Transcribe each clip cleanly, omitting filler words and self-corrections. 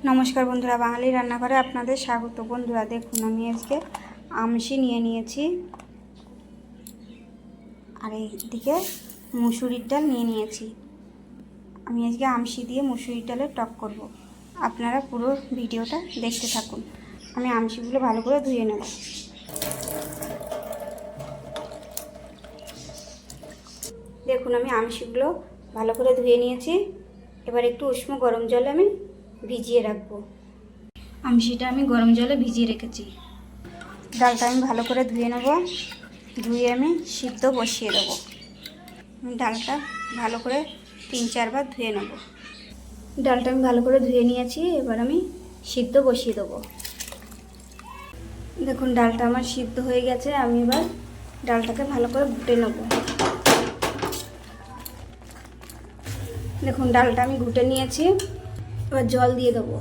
নমস্কার বন্ধুরা, বাঙালি রান্নাঘরে আপনাদের স্বাগত। বন্ধুরা দেখুন, আমি আজকে আমশি নিয়ে নিয়েছি আর এইদিকে মুসুরির ডাল নিয়ে নিয়েছি। আমি আজকে আমশি দিয়ে মুসুরির ডালের টক করব। আপনারা পুরো ভিডিওটা দেখতে থাকুন। আমি আমশিগুলো ভালো করে ধুয়ে নেব। দেখুন, আমি আমশিগুলো ভালো করে ধুয়ে নিয়েছি। এবার একটু উষ্ণ গরম জলে আমি ভিজিয়ে রাখবো। আমশিটা আমি গরম জলে ভিজিয়ে রেখেছি। ডালটা আমি ভালো করে ধুয়ে নেব। ধুয়ে আমি সিদ্ধ বসিয়ে দেবো। আমি ডালটা ভালো করে 3-4 বার ধুয়ে নেব। ডালটা আমি ভালো করে ধুয়ে নিয়েছি। এবার আমি সিদ্ধ বসিয়ে দেবো। দেখুন, ডালটা আমার সিদ্ধ হয়ে গেছে। আমি এবার ডালটাকে ভালো করে ঘুটে নেব। দেখুন, ডালটা আমি ঘুটে নিয়েছি। এবার জল দিয়ে দেবো।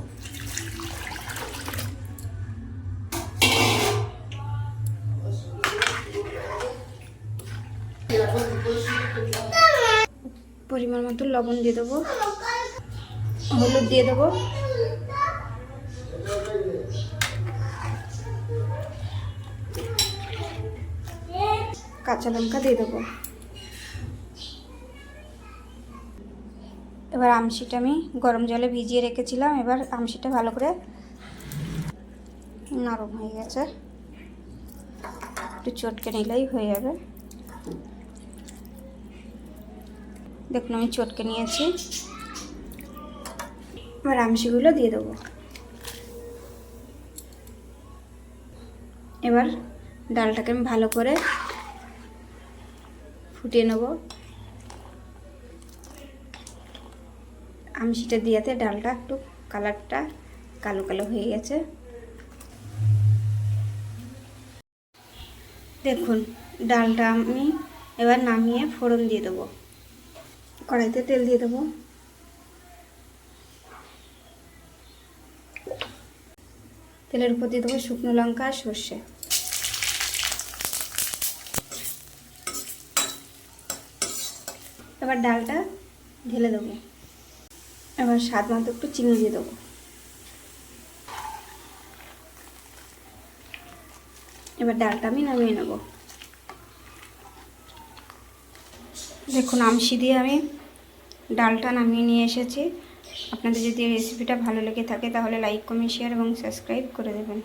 পরিমাণ মতো লবণ দিয়ে দেবো, হলুদ দিয়ে দেবো, কাঁচা লঙ্কা দিয়ে দেবো। এবার আমশিটা আমি গরম জলে ভিজিয়ে রেখেছিলাম। এবার আমশিটা ভালো করে নরম হয়ে গেছে, একটু চটকে নিলেই হয়ে যাবে। দেখুন, আমি চটকে নিয়েছি। এবার আমশিগুলো দিয়ে দেবো। এবার ডালটাকে আমি ভালো করে ফুটিয়ে নেব। আমশিটা দিয়েতে ডালটা একটু কালারটা কালো কালো হয়ে গেছে। দেখুন, ডালটা আমি এবার নামিয়ে ফোড়ন দিয়ে দেবো। কড়াইতে তেল দিয়ে দেবো। তেলের উপর দিয়ে দেবো শুকনো লঙ্কা আর সর্ষে। এবার ডালটা ঢেলে দেবো। এবার স্বাদ মতো একটু চিনি দিয়ে দেবো। এবার ডালটা আমি নামিয়ে নেব। দেখুন, আমশি দিয়ে আমি ডালটা নামিয়ে নিয়ে এসেছি। আপনাদের যদি এই রেসিপিটা ভালো লেগে থাকে তাহলে লাইক, কমেন্ট, শেয়ার এবং সাবস্ক্রাইব করে দেবেন।